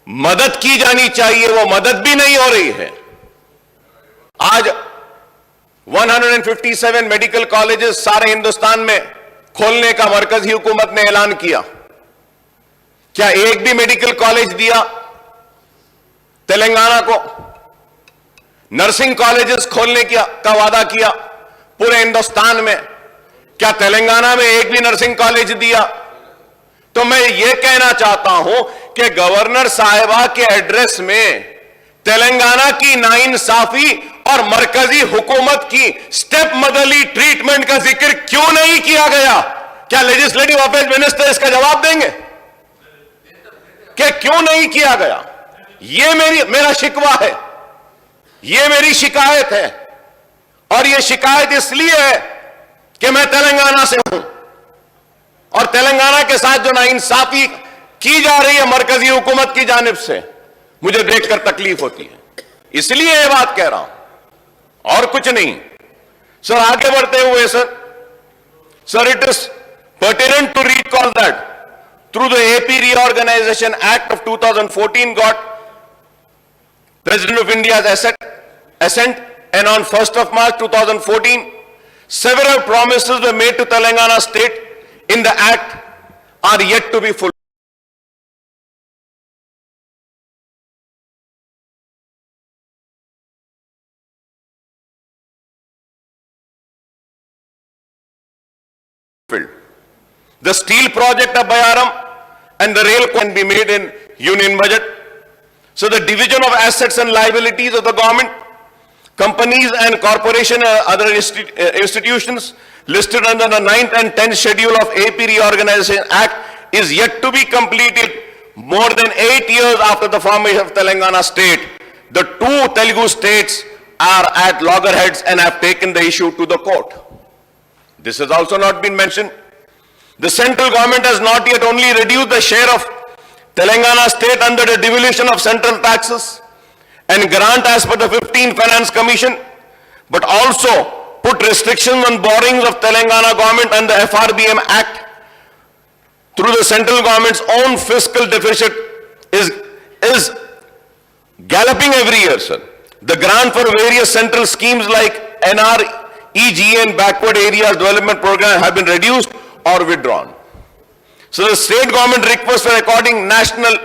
मदद की जानी चाहिए, वो मदद भी नहीं हो रही है। आज 157 मेडिकल कॉलेजेस सारे हिंदुस्तान में खोलने का मरकजी हुकूमत ने ऐलान किया। क्या एक भी मेडिकल कॉलेज दिया तेलंगाना को? नर्सिंग कॉलेजेस खोलने का वादा किया पूरे हिंदुस्तान में, क्या तेलंगाना में एक भी नर्सिंग कॉलेज दिया? तो मैं ये कहना चाहता हूं कि गवर्नर साहिबा के एड्रेस में तेलंगाना की नाइंसाफी और मरकजी हुकूमत की स्टेप मदरली ट्रीटमेंट का जिक्र क्यों नहीं किया गया? क्या लेजिस्लेटिव अफेयर्स मिनिस्टर इसका जवाब देंगे कि क्यों नहीं किया गया? ये मेरा शिकवा है, ये मेरी शिकायत है, और ये शिकायत इसलिए है कि मैं तेलंगाना से हूं और तेलंगाना के साथ जो नाइंसाफी की जा रही है मरकजी हुकूमत की जानिब से, मुझे देखकर तकलीफ होती है, इसलिए ये बात कह रहा हूं और कुछ नहीं। सर आगे बढ़ते हुए sir it is pertinent to recall that through the AP Reorganization Act of 2014 got President of India's assent, and on 1st of March 2014 several promises were made to Telangana state in the act are yet to be fulfilled. The steel project of Bayaram and the rail can be made in union budget. So the division of assets and liabilities of the government, companies and corporation and other institutions listed under the 9th and 10th schedule of AP Reorganization Act is yet to be completed more than 8 years after the formation of Telangana state. The two Telugu states are at loggerheads and have taken the issue to the court. This has also not been mentioned. The central government has not yet only reduced the share of Telangana state under the devolution of central taxes and grant as per the 15th Finance Commission, but also put restrictions on borrowings of Telangana government and the FRBM Act. Through the central government's own fiscal deficit is galloping every year, sir. The grant for various central schemes like NREGA Backward Areas Development Program have been reduced or withdrawn. So the state government request for according national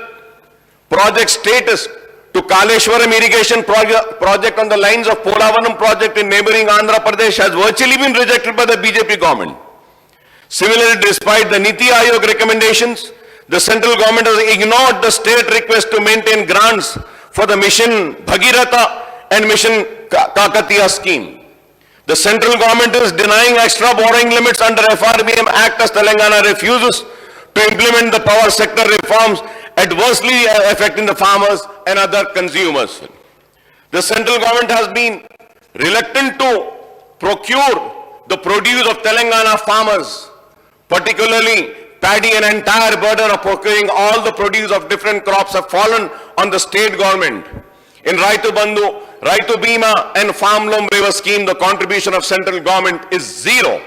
project status to Kaleshwaram irrigation project on the lines of Polavanam project in neighboring Andhra Pradesh has virtually been rejected by the BJP government. Similarly, despite the Niti Aayog recommendations, the central government has ignored the state request to maintain grants for the Mission Bhagiratha and Mission Kakatiya scheme. The central government is denying extra borrowing limits under FRBM Act as Telangana refuses to implement the power sector reforms adversely affecting the farmers and other consumers. The central government has been reluctant to procure the produce of Telangana farmers, particularly paddy. An entire burden of procuring all the produce of different crops have fallen on the state government. In Raitu Bandhu, Raitu Bima and Farm Loan Waiver scheme, the contribution of central government is zero.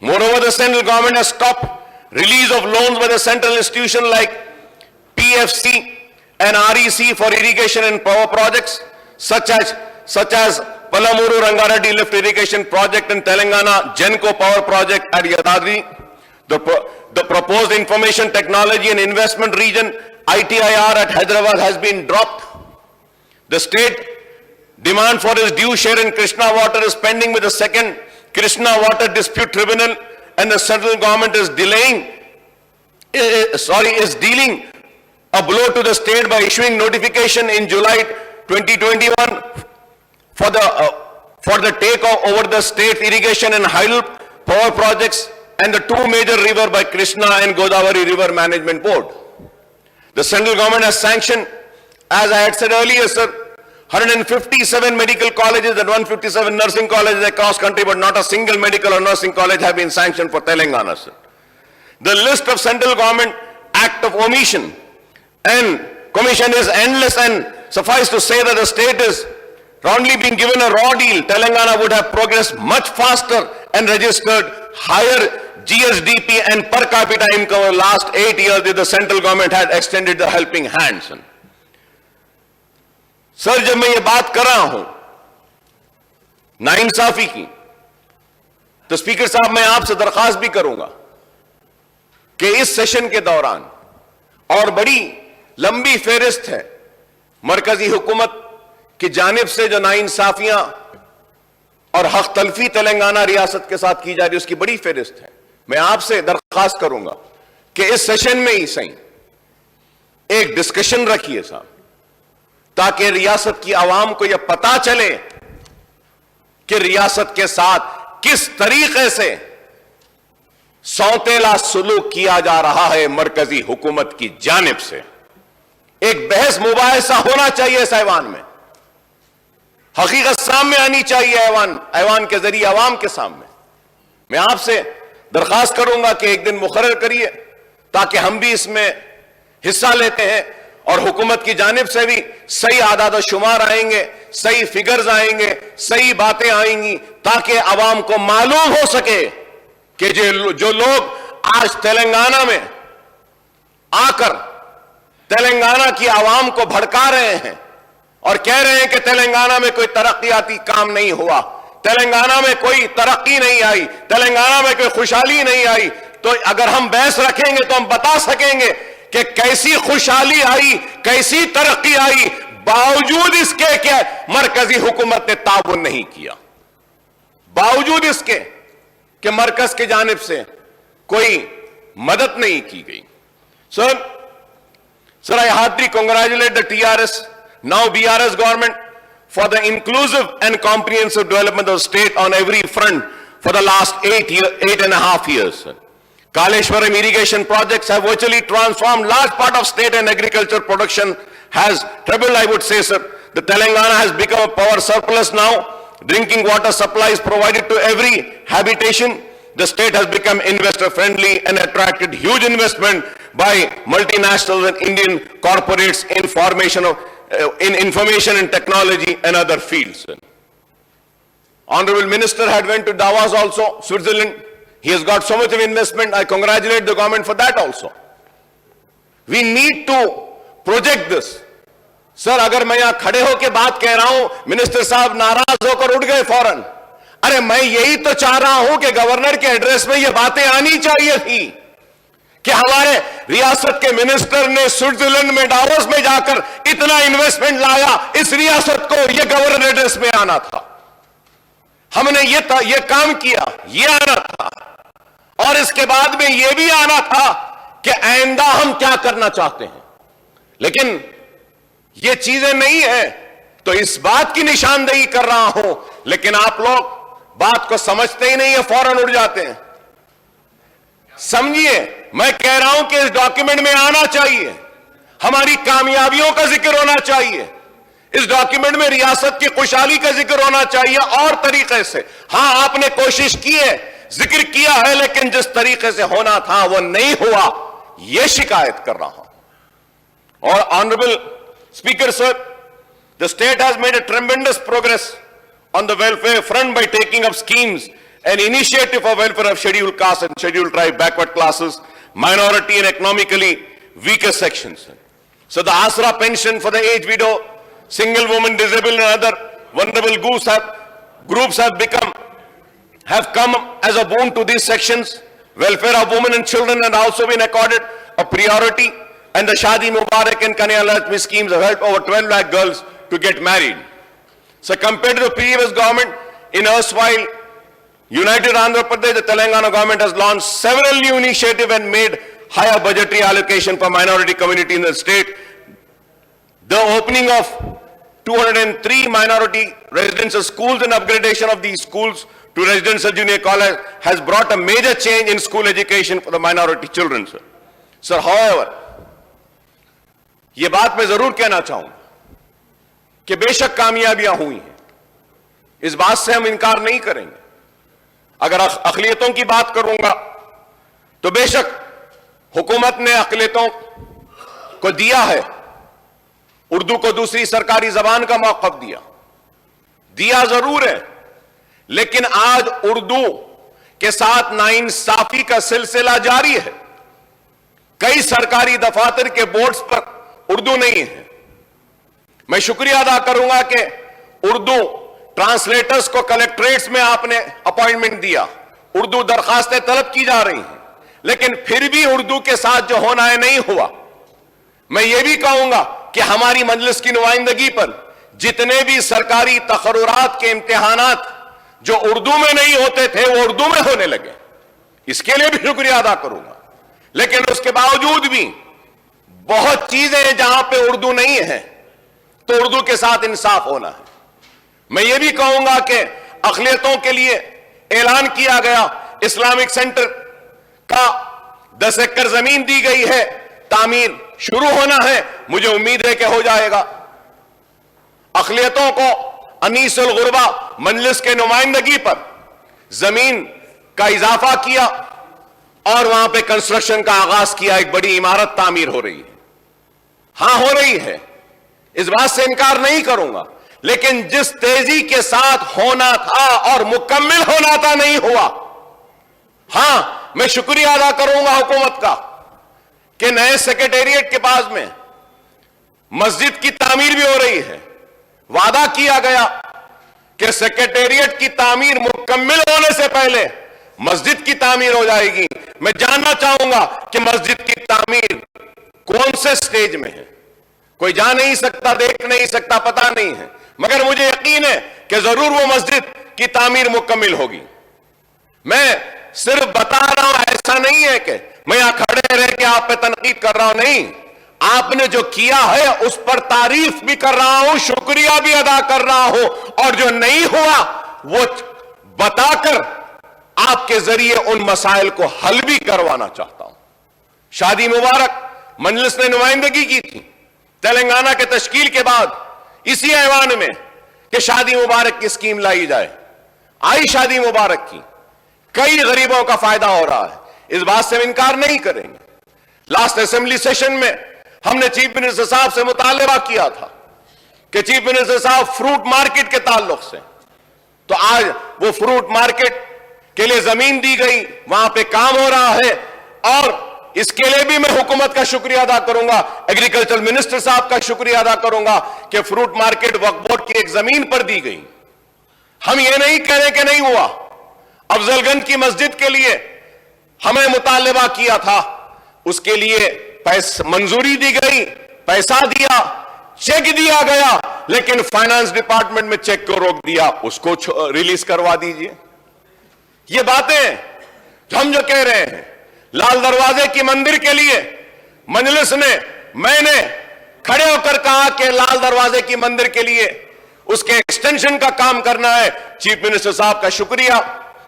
Moreover, the central government has stopped release of loans by the central institution like PFC and REC for irrigation and power projects such as Palamuru Rangareddy Lift Irrigation Project and Telangana Genco Power Project at Yadadri. The proposed Information Technology and Investment Region ITIR at Hyderabad has been dropped. The state demand for its due share in Krishna water is pending with the second Krishna Water Dispute Tribunal, and the central government is dealing a blow to the state by issuing notification in July 2021 for the take over the state irrigation and hydel power projects and the two major river by Krishna and Godavari River Management Board. The central government has sanctioned, as I had said earlier, sir, 157 medical colleges and 157 nursing colleges across country, but not a single medical or nursing college have been sanctioned for Telangana, sir. The list of central government act of omission and commission is endless, and suffice to say that the state is only being given a raw deal, Telangana would have progressed much faster and registered higher GSDP and per capita income over the last 8 years if the central government had extended the helping hands. Sir, जब मैं ये बात कर रहा हूं नाइंसाफी की, तो स्पीकर साहब मैं आपसे दरखास्त भी करूंगा कि इस सेशन के दौरान, और बड़ी लंबी फेहरिस्त है मरकजी हुकूमत की जानिब से जो नाइंसाफियां और हक तलफी तेलंगाना रियासत के साथ की जा रही है, उसकी बड़ी फेहरिस्त है। मैं आपसे दरखास्त करूंगा कि इस सेशन में ही सही एक डिस्कशन रखिए साहब, ताकि रियासत की आवाम को यह पता चले कि रियासत के साथ किस तरीके से सौतेला सुलूक किया जा रहा है मरकजी हुकूमत की जानिब से। एक बहस मुबाहिसा होना चाहिए इस ऐवान में, हकीकत सामने आनी चाहिए ऐवान के जरिए आवाम के सामने। मैं आपसे दरखास्त करूंगा कि एक दिन मुकर्रर करिए ताकि हम भी इसमें हिस्सा लेते हैं और हुकूमत की जानिब से भी सही आदाद शुमार आएंगे, सही फिगर्स आएंगे, सही बातें आएंगी, ताकि आवाम को मालूम हो सके कि जो लोग आज तेलंगाना में आकर तेलंगाना की आवाम को भड़का रहे हैं और कह रहे हैं कि तेलंगाना में कोई तरक्याती काम नहीं हुआ, तेलंगाना में कोई तरक्की नहीं आई, तेलंगाना में कोई खुशहाली नहीं आई, तो अगर हम बहस रखेंगे तो हम बता सकेंगे कि कैसी खुशहाली आई, कैसी तरक्की आई, बावजूद इसके कि मरकजी हुकूमत ने ताउन नहीं किया, बावजूद इसके कि मरकज की जानिब से कोई मदद नहीं की गई। Sir, I heartily congratulate the TRS, now BRS government, for the inclusive and comprehensive development of the state on every front for the last 8.5 years. Kaleshwaram irrigation projects have virtually transformed large part of state and agriculture production has trebled, I would say, sir. The Telangana has become a power surplus now. Drinking water supply is provided to every habitation. The state has become investor friendly and attracted huge investment by multinationals and Indian corporates in formation of in information and technology and other fields. Honorable Minister had went to Davos also, Switzerland. He has got so much of investment. I congratulate the government for that also. We need to project this. Sir, अगर मैं यहां खड़े होकर बात कह रहा हूं, minister साहब नाराज होकर उठ गए फौरन। अरे मैं यही तो चाह रहा हूं कि गवर्नर के एड्रेस में ये बातें आनी चाहिए थी कि हमारे रियासत के मिनिस्टर ने स्विट्जरलैंड में डावोस में जाकर इतना इन्वेस्टमेंट लाया, इस रियासत को ये गवर्नर एड्रेस में आना था। हमने ये काम किया, ये आना था, और इसके बाद में ये भी आना था कि आइंदा हम क्या करना चाहते हैं। लेकिन ये चीजें नहीं है, तो इस बात की निशानदेही कर रहा हूं, लेकिन आप लोग बात को समझते ही नहीं है, फौरन उड़ जाते हैं। समझिए, मैं कह रहा हूं कि इस डॉक्यूमेंट में आना चाहिए, हमारी कामयाबियों का जिक्र होना चाहिए, इस डॉक्यूमेंट में रियासत की खुशहाली का जिक्र होना चाहिए और तरीके से। हां, आपने कोशिश की है, जिक्र किया है, लेकिन जिस तरीके से होना था वो नहीं हुआ, यह शिकायत कर रहा हूं। और honourable speaker sir, the state has made a tremendous progress on the welfare front by taking up schemes and initiative for welfare of scheduled caste and scheduled tribe, backward classes, minority and economically weaker sections. So the Asra pension for the aged widow, single woman, disabled and other vulnerable groups have come as a boon to these sections. Welfare of women and children has also been accorded a priority, and the Shadi Mubarak and Kanya Lakshmi schemes have helped over 12 lakh girls to get married. So compared to the previous government, in erstwhile United Andhra Pradesh, the Telangana government has launched several new initiatives and made higher budgetary allocation for minority community in the state. The opening of 203 minority residential schools and upgradation of these schools to residential junior college has brought a major change in school education for the minority children. Sir, however, ये बात मैं जरूर कहना चाहूंगा कि बेशक कामयाबियां हुई हैं, इस बात से हम इनकार नहीं करेंगे। अगर अक़लियतों की बात करूंगा तो बेशक हुकूमत ने अक़लियतों को दिया है, उर्दू को दूसरी सरकारी जबान का मौक़िफ़ दिया, दिया जरूर है, लेकिन आज उर्दू के साथ नाइंसाफी का सिलसिला जारी है। कई सरकारी दफातर के बोर्ड्स पर उर्दू नहीं है। मैं शुक्रिया अदा करूंगा कि उर्दू ट्रांसलेटर्स को कलेक्ट्रेट्स में आपने अपॉइंटमेंट दिया, उर्दू दरखास्तें तलब की जा रही हैं, लेकिन फिर भी उर्दू के साथ जो होना है नहीं हुआ। मैं ये भी कहूंगा कि हमारी मजलिस की नुमाइंदगी पर जितने भी सरकारी तकर्रुरात के इम्तिहानात जो उर्दू में नहीं होते थे वो उर्दू में होने लगे, इसके लिए भी शुक्रिया अदा करूंगा। लेकिन उसके बावजूद भी बहुत चीजें हैं जहां पे उर्दू नहीं है, तो उर्दू के साथ इंसाफ होना है। मैं ये भी कहूंगा कि अक़लियतों के लिए ऐलान किया गया इस्लामिक सेंटर का 10 एकड़ जमीन दी गई है, तामीर शुरू होना है, मुझे उम्मीद है कि हो जाएगा। अक़लियतों को अनीसुल गुरबा मजलिस के नुमाइंदगी पर जमीन का इजाफा किया और वहां पे कंस्ट्रक्शन का आगाज किया, एक बड़ी इमारत तामीर हो रही है। हां, हो रही है, इस बात से इनकार नहीं करूंगा, लेकिन जिस तेजी के साथ होना था और मुकम्मल होना था नहीं हुआ। हां, मैं शुक्रिया अदा करूंगा हुकूमत का कि नए सेक्रेटेरिएट के पास में मस्जिद की तामीर भी हो रही है। वादा किया गया कि सेक्रेटेरिएट की तामीर मुकम्मल होने से पहले मस्जिद की तामीर हो जाएगी। मैं जानना चाहूंगा कि मस्जिद की तामीर कौन से स्टेज में है। कोई जा नहीं सकता, देख नहीं सकता, पता नहीं है, मगर मुझे यकीन है कि जरूर वो मस्जिद की तामीर मुकम्मल होगी। मैं सिर्फ बता रहा हूं, ऐसा नहीं है कि मैं यहां खड़े रह के आप पे तनकीद कर रहा हूं, नहीं, आपने जो किया है उस पर तारीफ भी कर रहा हूं, शुक्रिया भी अदा कर रहा हूं, और जो नहीं हुआ वो बताकर आपके जरिए उन मसाइल को हल भी करवाना चाहता हूं। शादी मुबारक मजलिस ने नुमाइंदगी की थी तेलंगाना के तश्कील के बाद इसी ऐवान में कि शादी मुबारक की स्कीम लाई जाए। आई शादी मुबारक की, कई गरीबों का फायदा हो रहा है, इस बात से हम इनकार नहीं करेंगे। लास्ट असेंबली सेशन में हमने चीफ मिनिस्टर साहब से मुतालबा किया था कि चीफ मिनिस्टर साहब फ्रूट मार्केट के ताल्लुक से, तो आज वो फ्रूट मार्केट के लिए जमीन दी गई, वहां पे काम हो रहा है, और इसके लिए भी मैं हुकूमत का शुक्रिया अदा करूंगा, एग्रीकल्चर मिनिस्टर साहब का शुक्रिया अदा करूंगा कि फ्रूट मार्केट वक्फ बोर्ड की एक जमीन पर दी गई। हम ये नहीं कह रहे कि नहीं हुआ। अफजलगंज की मस्जिद के लिए हमें मुतालबा किया था, उसके लिए मंजूरी दी गई, पैसा दिया, चेक दिया गया, लेकिन फाइनेंस डिपार्टमेंट में चेक को रोक दिया, उसको रिलीज करवा दीजिए। ये बातें हम जो कह रहे हैं, लाल दरवाजे की मंदिर के लिए मजलिस ने, मैंने खड़े होकर कहा कि लाल दरवाजे की मंदिर के लिए उसके एक्सटेंशन का काम करना है। चीफ मिनिस्टर साहब का शुक्रिया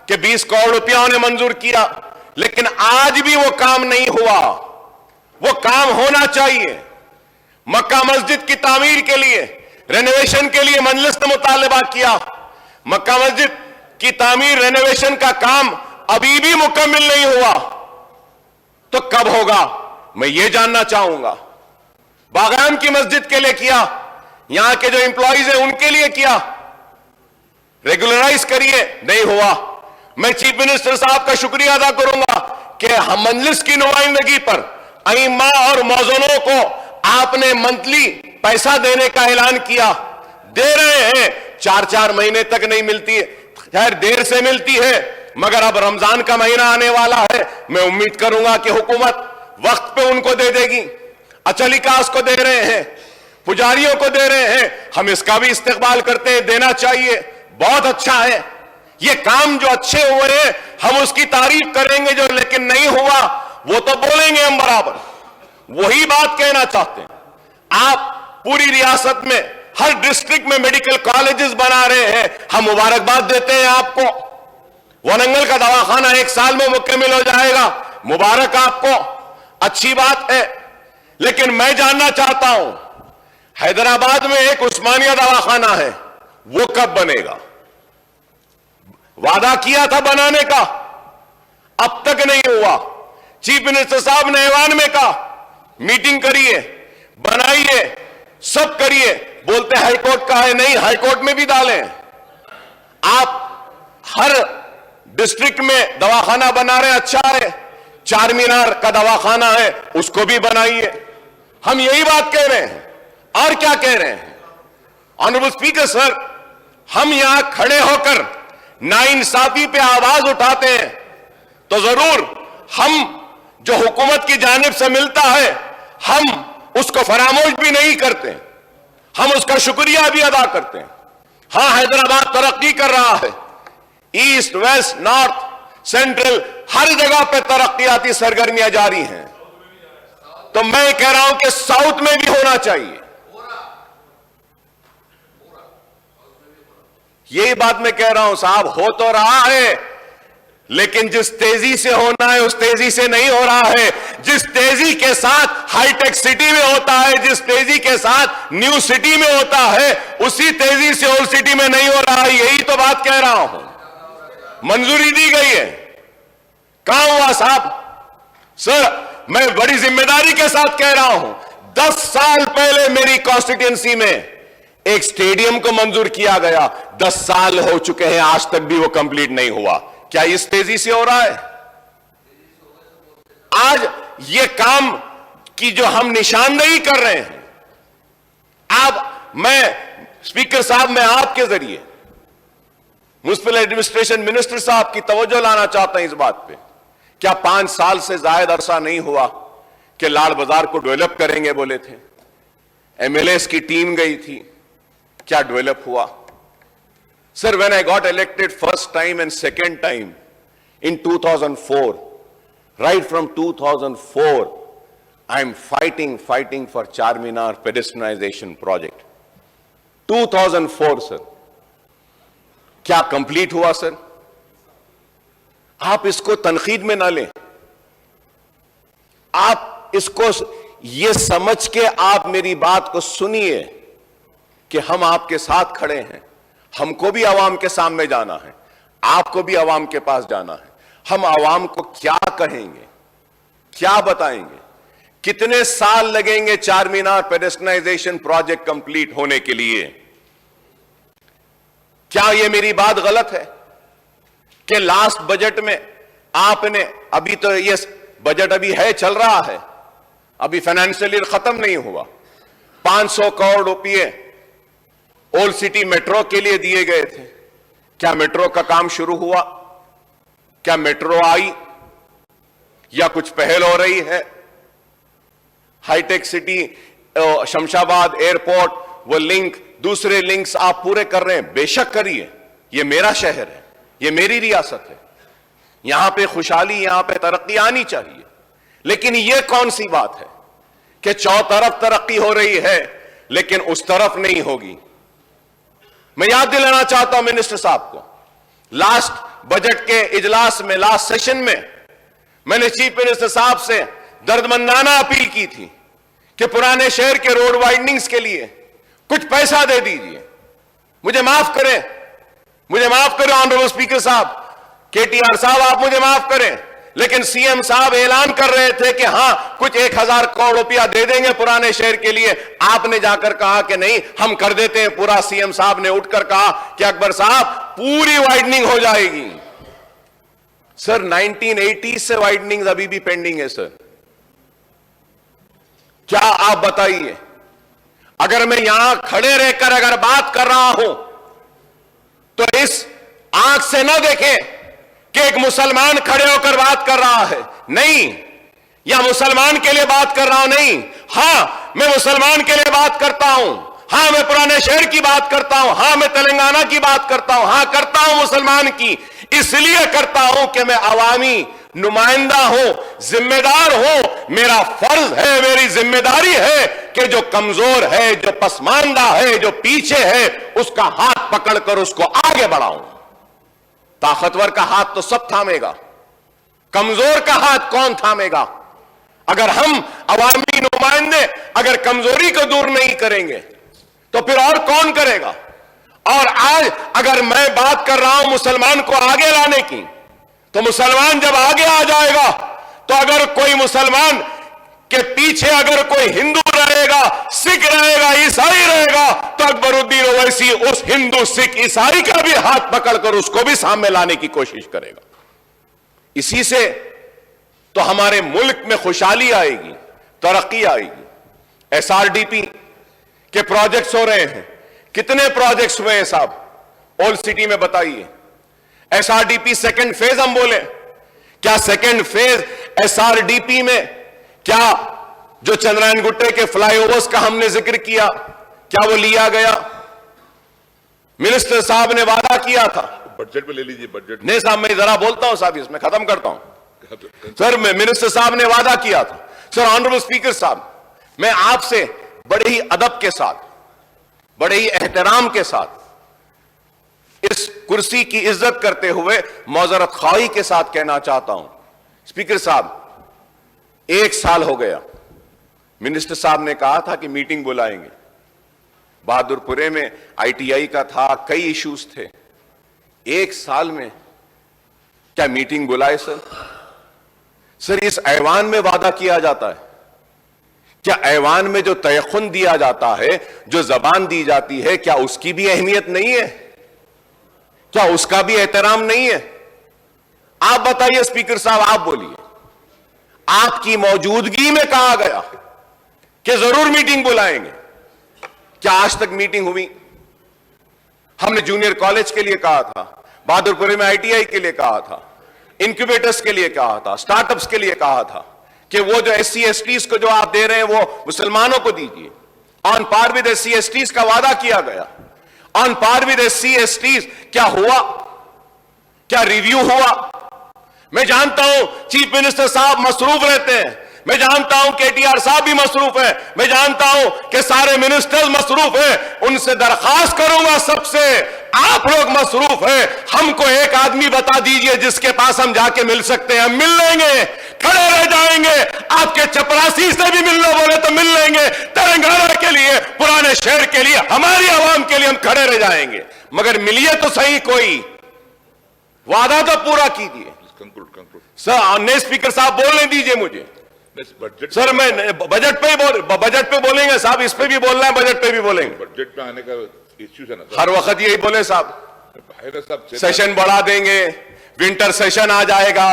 कि 20 करोड़ रुपया उन्हें मंजूर किया, लेकिन आज भी वो काम नहीं हुआ। वो काम होना चाहिए। मक्का मस्जिद की तामीर के लिए, रेनोवेशन के लिए मजलिस ने मुतालबा किया। मक्का मस्जिद की तामीर, रेनोवेशन का काम अभी भी मुकम्मल नहीं हुआ, तो कब होगा मैं ये जानना चाहूंगा। बागान की मस्जिद के लिए किया, यहां के जो एम्प्लॉइज हैं उनके लिए किया, रेगुलराइज करिए, नहीं हुआ। मैं चीफ मिनिस्टर साहब का शुक्रिया अदा करूंगा कि हम मजलिस की नुमाइंदगी पर अइम्मा और मौजूनों को आपने मंथली पैसा देने का ऐलान किया, दे रहे हैं। 4-4 महीने तक नहीं मिलती है, खैर देर से मिलती है, मगर अब रमजान का महीना आने वाला है, मैं उम्मीद करूंगा कि हुकूमत वक्त पे उनको दे देगी। अचलिकास को दे रहे हैं, पुजारियों को दे रहे हैं, हम इसका भी इस्तेकबाल करते हैं, देना चाहिए, बहुत अच्छा है। ये काम जो अच्छे हुए हैं हम उसकी तारीफ करेंगे, जो लेकिन नहीं हुआ वो तो बोलेंगे हम बराबर। वही बात कहना चाहते हैं। आप पूरी रियासत में हर डिस्ट्रिक्ट में मेडिकल कॉलेजेस बना रहे हैं, हम मुबारकबाद देते हैं आपको। वनंगल का दवाखाना 1 साल में मुकम्मल हो जाएगा, मुबारक आपको, अच्छी बात है। लेकिन मैं जानना चाहता हूं, हैदराबाद में एक उस्मानिया दवाखाना है, वो कब बनेगा? वादा किया था बनाने का, अब तक नहीं हुआ। चीफ मिनिस्टर साहब ने ऐवान में कहा मीटिंग करिए, बनाइए, सब करिए, बोलते हाईकोर्ट का है, नहीं हाईकोर्ट में भी डालें, आप हर डिस्ट्रिक्ट में दवाखाना बना रहे, अच्छा है, चार मीनार का दवाखाना है, उसको भी बनाइए। हम यही बात कह रहे हैं, और क्या कह रहे हैं? ऑनरेबल स्पीकर सर, हम यहां खड़े होकर नाइंसाफी पे आवाज उठाते हैं तो जरूर हम जो हुकूमत की जानिब से मिलता है हम उसको फरामोश भी नहीं करते, हम उसका शुक्रिया भी अदा करते हैं। हां, हैदराबाद तरक्की कर रहा है, ईस्ट, वेस्ट, नॉर्थ, सेंट्रल, हर जगह पे तरक्कियाती सरगर्मियां जारी हैं। तो मैं कह रहा हूं कि साउथ में भी होना चाहिए। यही बात मैं कह रहा हूं साहब, हो तो रहा है, लेकिन जिस तेजी से होना है उस तेजी से नहीं हो रहा है। जिस तेजी के साथ हाईटेक सिटी में होता है, जिस तेजी के साथ न्यू सिटी में होता है, उसी तेजी से ओल्ड सिटी में नहीं हो रहा है। यही तो बात कह रहा हूं। मंजूरी दी गई है, कहां हुआ साहब? सर, मैं बड़ी जिम्मेदारी के साथ कह रहा हूं, 10 साल पहले मेरी कॉन्स्टिट्यूएंसी में एक स्टेडियम को मंजूर किया गया। 10 साल हो चुके हैं, आज तक भी वो कंप्लीट नहीं हुआ। क्या इस तेजी से हो रहा है? आज ये काम की जो हम निशानदेही कर रहे हैं, मैं स्पीकर साहब, मैं आपके जरिए म्युनिसिपल एडमिनिस्ट्रेशन मिनिस्टर साहब की तवज्जो लाना चाहता हूं इस बात पे। क्या 5 साल से ज्यादा अरसा नहीं हुआ कि लाल बाजार को डेवलप करेंगे बोले थे, एमएलएस की टीम गई थी, क्या डेवलप हुआ? Sir, when I got elected first time and second time in 2004, right from 2004, I'm fighting for Charminar pedestrianization project. 2004, sir. क्या कंप्लीट हुआ सर? आप इसको तनकीद में ना लें, आप इसको ये समझ के आप मेरी बात को सुनिए कि हम आपके साथ खड़े हैं। हमको भी आवाम के सामने जाना है, आपको भी आवाम के पास जाना है। हम आवाम को क्या कहेंगे, क्या बताएंगे? कितने साल लगेंगे चार मीनार पेडेस्ट्रियनाइजेशन प्रोजेक्ट कंप्लीट होने के लिए? क्या यह मेरी बात गलत है कि लास्ट बजट में आपने, अभी तो ये बजट अभी है, चल रहा है, अभी फाइनेंशियल ईयर खत्म नहीं हुआ, 500 करोड़ रुपए ओल्ड सिटी मेट्रो के लिए दिए गए थे। क्या मेट्रो का काम शुरू हुआ? क्या मेट्रो आई या कुछ पहल हो रही है? हाईटेक सिटी, शमशाबाद एयरपोर्ट, वो लिंक, दूसरे लिंक्स आप पूरे कर रहे हैं, बेशक करिए, ये मेरा शहर है, ये मेरी रियासत है, यहां पे खुशहाली, यहां पे तरक्की आनी चाहिए। लेकिन ये कौन सी बात है कि चौतरफ तरक्की हो रही है लेकिन उस तरफ नहीं होगी? मैं याद दिलाना चाहता हूं मिनिस्टर साहब को, लास्ट बजट के इजलास में, लास्ट सेशन में, मैंने चीफ मिनिस्टर साहब से दर्दमंदाना अपील की थी कि पुराने शहर के रोड वाइडनिंग्स के लिए कुछ पैसा दे दीजिए। मुझे माफ करें, मुझे माफ करें ऑनरेबल स्पीकर साहब, केटीआर साहब, आप मुझे माफ करें, लेकिन सीएम साहब ऐलान कर रहे थे कि हां कुछ 1000 करोड़ रुपया दे देंगे पुराने शहर के लिए। आपने जाकर कहा कि नहीं, हम कर देते हैं पूरा। सीएम साहब ने उठकर कहा कि अकबर साहब पूरी वाइडनिंग हो जाएगी। सर, 1980 से वाइडनिंग अभी भी पेंडिंग है सर। क्या आप बताइए, अगर मैं यहां खड़े रहकर अगर बात कर रहा हूं तो इस आंख से ना देखें कि एक मुसलमान खड़े होकर बात कर रहा है, नहीं, या मुसलमान के लिए बात कर रहा हूं, नहीं। हां, मैं मुसलमान के लिए बात करता हूं, हां मैं पुराने शहर की बात करता हूं, हां मैं तेलंगाना की बात करता हूं, हां करता हूं मुसलमान की, इसलिए करता हूं कि मैं अवामी नुमाइंदा हूं, जिम्मेदार हूं। मेरा फर्ज है, मेरी जिम्मेदारी है कि जो कमजोर है, जो पसमानदा है, जो पीछे है, उसका हाथ पकड़कर उसको आगे बढ़ाऊं। ताकतवर का हाथ तो सब थामेगा, कमजोर का हाथ कौन थामेगा? अगर हम अवामी नुमाइंदे अगर कमजोरी को दूर नहीं करेंगे तो फिर और कौन करेगा? और आज अगर मैं बात कर रहा हूं मुसलमान को आगे लाने की, तो मुसलमान जब आगे आ जाएगा तो अगर कोई मुसलमान के पीछे अगर कोई हिंदू रहेगा, सिख रहेगा, ईसाई रहेगा, तो अकबरुद्दीन ओवैसी उस हिंदू सिख ईसाई का भी हाथ पकड़कर उसको भी सामने लाने की कोशिश करेगा। इसी से तो हमारे मुल्क में खुशहाली आएगी, तरक्की आएगी। एसआरडीपी के प्रोजेक्ट्स हो रहे हैं, कितने प्रोजेक्ट्स हुए हैं साहब ओल्ड सिटी में बताइए। एसआरडीपी सेकंड फेज हम बोले, क्या सेकंड फेज एसआरडीपी में क्या जो चंद्रायन गुट्टे के फ्लाईओवर्स का हमने जिक्र किया, क्या वो लिया गया? मिनिस्टर साहब ने वादा किया था, बजट में ले लीजिए। बजट नहीं साहब, मैं जरा बोलता हूं साहब, इसमें खत्म करता हूं। सर मिनिस्टर साहब ने वादा किया था। सर ऑनरेबल स्पीकर साहब, मैं आपसे बड़े ही अदब के साथ, बड़े ही एहतराम के साथ इस कुर्सी की इज्जत करते हुए मौजरत ख्वाही के साथ कहना चाहता हूं, स्पीकर साहब 1 साल हो गया, मिनिस्टर साहब ने कहा था कि मीटिंग बुलाएंगे। बहादुरपुरे में आईटीआई का था, कई इश्यूज थे। 1 साल में क्या मीटिंग बुलाए सर? सर इस ऐवान में वादा किया जाता है क्या? ऐवान में जो तयखुन दिया जाता है, जो जबान दी जाती है, क्या उसकी भी अहमियत नहीं है? क्या उसका भी एहतराम नहीं है? आप बताइए स्पीकर साहब, आप बोलिए, आपकी मौजूदगी में कहा गया कि जरूर मीटिंग बुलाएंगे, क्या आज तक मीटिंग हुई? हमने जूनियर कॉलेज के लिए कहा था, बहादुरपुर में आईटीआई के लिए कहा था, इंक्यूबेटर्स के लिए कहा था, स्टार्टअप्स के लिए कहा था कि वो जो एससी एसटीज को जो आप दे रहे हैं वो मुसलमानों को दीजिए। On par with SC STs का वादा किया गया। On par with SC STs क्या हुआ? क्या रिव्यू हुआ? मैं जानता हूं चीफ मिनिस्टर साहब मसरूफ रहते हैं, मैं जानता हूं केटीआर साहब भी मसरूफ है, मैं जानता हूं कि सारे मिनिस्टर्स मसरूफ हैं। उनसे दरखास्त करूंगा सबसे, आप लोग मसरूफ हैं, हमको एक आदमी बता दीजिए जिसके पास हम जाके मिल सकते हैं, हम मिल लेंगे, खड़े रह जाएंगे। आपके चपरासी से भी मिलना बोले तो मिल लेंगे, तेलंगाना के लिए, पुराने शहर के लिए, हमारी आवाम के लिए हम खड़े रह जाएंगे। मगर मिलिए तो सही, कोई वादा तो पूरा कीजिए। सर नए स्पीकर साहब बोलने दीजिए मुझे। सर मैं बजट पे बोलेंगे साहब, इस पे भी बोलना है, बजट पे भी बोलेंगे। बजट में आने का इश्यू है ना, हर वक्त यही बोले साहब, सेशन बढ़ा देंगे, विंटर सेशन आ जाएगा,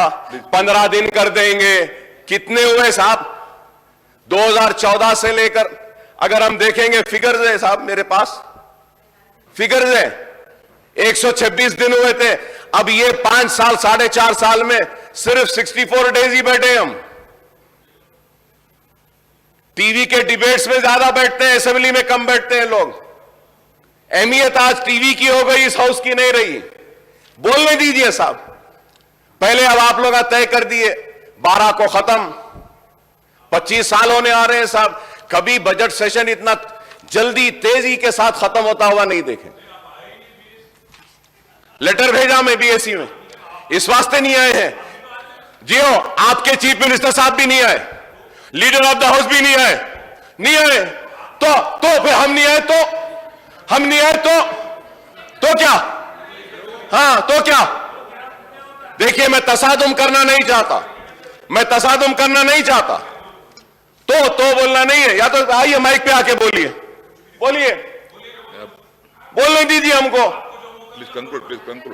15 दिन कर देंगे। कितने हुए साहब 2014 से लेकर? अगर हम देखेंगे फिगर्स है साहब, मेरे पास फिगर्स है, 126 दिन हुए थे। अब ये 5 साल 4.5 साल में सिर्फ 64 डेज ही बैठे हम। टीवी के डिबेट्स में ज्यादा बैठते हैं, असेंबली में कम बैठते हैं लोग। अहमियत आज टीवी की हो गई, इस हाउस की नहीं रही। बोलने दीजिए साहब। पहले अब आप लोग तय कर दिए 12 को खत्म, 25 साल होने आ रहे हैं साहब, कभी बजट सेशन इतना जल्दी तेजी के साथ खत्म होता हुआ नहीं देखे। लेटर भेजा मैं बीएससी में, इस वास्ते नहीं आए हैं जियो, आपके चीफ मिनिस्टर साहब भी नहीं आए, लीडर ऑफ द हाउस भी नहीं आए, नहीं आए तो फिर हम नहीं आए तो क्या? हाँ तो क्या? देखिए मैं तसादुम करना नहीं चाहता, मैं तसादुम करना नहीं चाहता, तो बोलना नहीं है। या तो आइए माइक पे आके बोलिए, बोलने दीजिए हमको। Please conclude.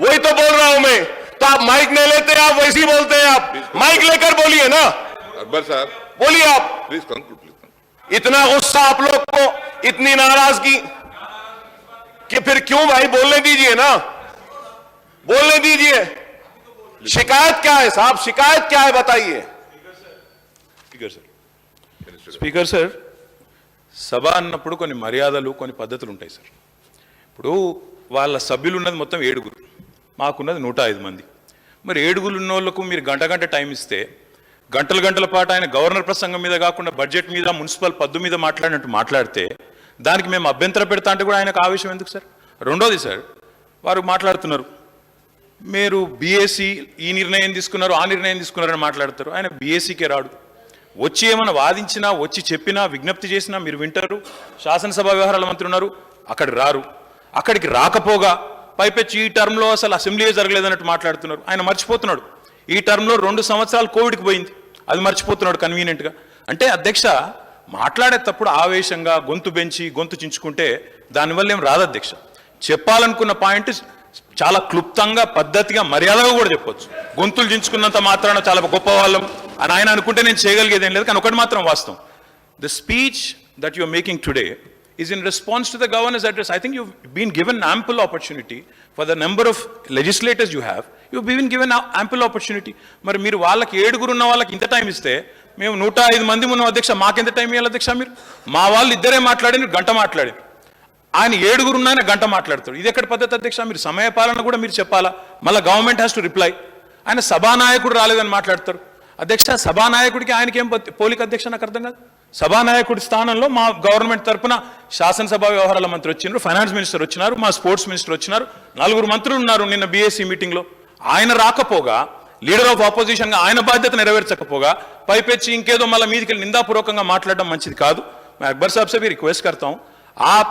वही तो बोल रहा हूं मैं, तो आप माइक नहीं लेते, आप वैसे ही बोलते हैं। आप माइक लेकर बोलिए ना। अकबर साहब बोलिए आप। Please conclude. इतना गुस्सा आप लोग को, इतनी नाराजगी कि फिर क्यों भाई? बोलने दीजिए ना, बोलने दीजिए। शिकायत क्या है साहब, शिकायत क्या है बताइए। స్పీకర్ సార్, సభ అన్నప్పుడు కొన్ని మర్యాదలు, కొన్ని పద్ధతులు ఉంటాయి సార్. ఇప్పుడు వాళ్ళ సభ్యులు ఉన్నది మొత్తం 7, మాకున్నది 105 మంది. మరి 7 ఉన్న వాళ్ళకు మీరు గంట టైం ఇస్తే, గంటల పాటు ఆయన గవర్నర్ ప్రసంగం మీద కాకుండా బడ్జెట్ మీద, మున్సిపల్ పద్దు మీద మాట్లాడినట్టు మాట్లాడితే దానికి మేము అభ్యంతరం పెడతా అంటే కూడా ఆయనకు ఆవేశం ఎందుకు సార్? రెండోది సార్, వారు మాట్లాడుతున్నారు మీరు బీఏసీ ఈ నిర్ణయం తీసుకున్నారు, ఆ నిర్ణయం తీసుకున్నారని మాట్లాడతారు. ఆయన బీఏసీకే రాడు. వచ్చి ఏమైనా వాదించినా, వచ్చి చెప్పినా, విజ్ఞప్తి చేసినా మీరు వింటారు. శాసనసభ వ్యవహారాల మంత్రి ఉన్నారు, అక్కడ రారు. అక్కడికి రాకపోగా పైపెచ్చి ఈ టర్మ్లో అసలు అసెంబ్లీయే జరగలేదన్నట్టు మాట్లాడుతున్నారు. ఆయన మర్చిపోతున్నాడు ఈ టర్మ్లో 2 సంవత్సరాలు కోవిడ్కి పోయింది, అది మర్చిపోతున్నాడు కన్వీనియంట్గా. అంటే అధ్యక్ష, మాట్లాడేటప్పుడు ఆవేశంగా గొంతు పెంచి గొంతు చించుకుంటే దానివల్ల ఏం రాదు అధ్యక్ష. చెప్పాలనుకున్న పాయింట్ చాలా క్లుప్తంగా పద్ధతిగా మర్యాదగా కూడా చెప్పొచ్చు. గొంతులు చించుకున్నంత మాత్రాన చాలా గొప్ప వాళ్ళం అని ఆయన అనుకుంటే నేను చేయగలిగేది ఏం లేదు. కానీ ఒకటి మాత్రం వాస్తవం, the speech that you are making today is in response to the governor's address. I think you've been given ample opportunity for the number of legislators you have. You've been given ample opportunity. మరి మీరు వాళ్ళకి 7 ఉన్న వాళ్ళకి ఇంత time ఇస్తే మేము 105 మంది ఉన్న అధ్యక్ష మాకెంత టైం ఇవ్వాలి అధ్యక్ష? మీరు మా వాళ్ళు ఇద్దరే మాట్లాడి గంట మాట్లాడారు, ఆయన 7 ఉన్నాయని గంట మాట్లాడతాడు. ఇది ఎక్కడ పద్ధతి అధ్యక్ష? మీరు సమయపాలన కూడా మీరు చెప్పాలా? మళ్ళీ గవర్నమెంట్ హ్యాస్ టు రిప్లై. ఆయన సభానాయకుడు రాలేదని మాట్లాడతారు అధ్యక్ష. సభానాయకుడికి ఆయనకి ఏం పోలిక అధ్యక్ష? నాకు అర్థం కాదు. సభానాయకుడి స్థానంలో మా గవర్నమెంట్ తరఫున శాసనసభ వ్యవహారాల మంత్రి వచ్చినారు, ఫైనాన్స్ మినిస్టర్ వచ్చినారు, మా స్పోర్ట్స్ మినిస్టర్ వచ్చినారు, 4 మంత్రులు ఉన్నారు నిన్న బీఎస్సీ మీటింగ్లో. ఆయన రాకపోగా, లీడర్ ఆఫ్ ఆపోజిషన్ గా ఆయన బాధ్యత నెరవేర్చకపోగా పైపెచ్చి ఇంకేదో మళ్ళీ మీదికి నిందాపూర్వకంగా మాట్లాడడం మంచిది కాదు. मैं अकबर साहब से भी रिक्वेस्ट करता हूं, आप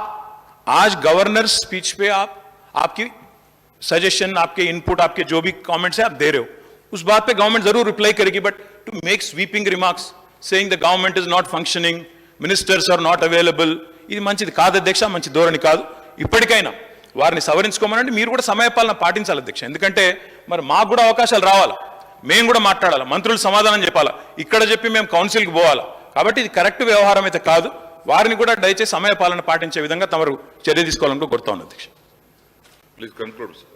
आज गवर्नर स्पीच पे आपकी सजेशन, आपके इनपुट, आपके जो भी कमेंट्स है आप दे रहे हो, उस बात पे गवर्नमेंट जरूर रिप्लाई करेगी. But to make sweeping remarks saying the government is not functioning, ministers are not available, ఇది మంచిది కాదు అధ్యక్ష, మంచి ధోరణి కాదు. ఇప్పటికైనా వారిని సవరించుకోమనండి. మీరు కూడా సమయపాలన పాటించాలి అధ్యక్ష. ఎందుకంటే మరి మాకు కూడా అవకాశాలు రావాలా, మేము కూడా మాట్లాడాలి, మంత్రులు సమాధానం చెప్పాలా, ఇక్కడ చెప్పి మేము కౌన్సిల్కి పోవాలా. కాబట్టి ఇది కరెక్ట్ వ్యవహారం అయితే కాదు. వారిని కూడా దయచేసి సమయపాలన పాటించే విధంగా తమరు చర్య తీసుకోవాలని కోరుతా ఉన్నాను అధ్యక్ష. Please conclude, sir.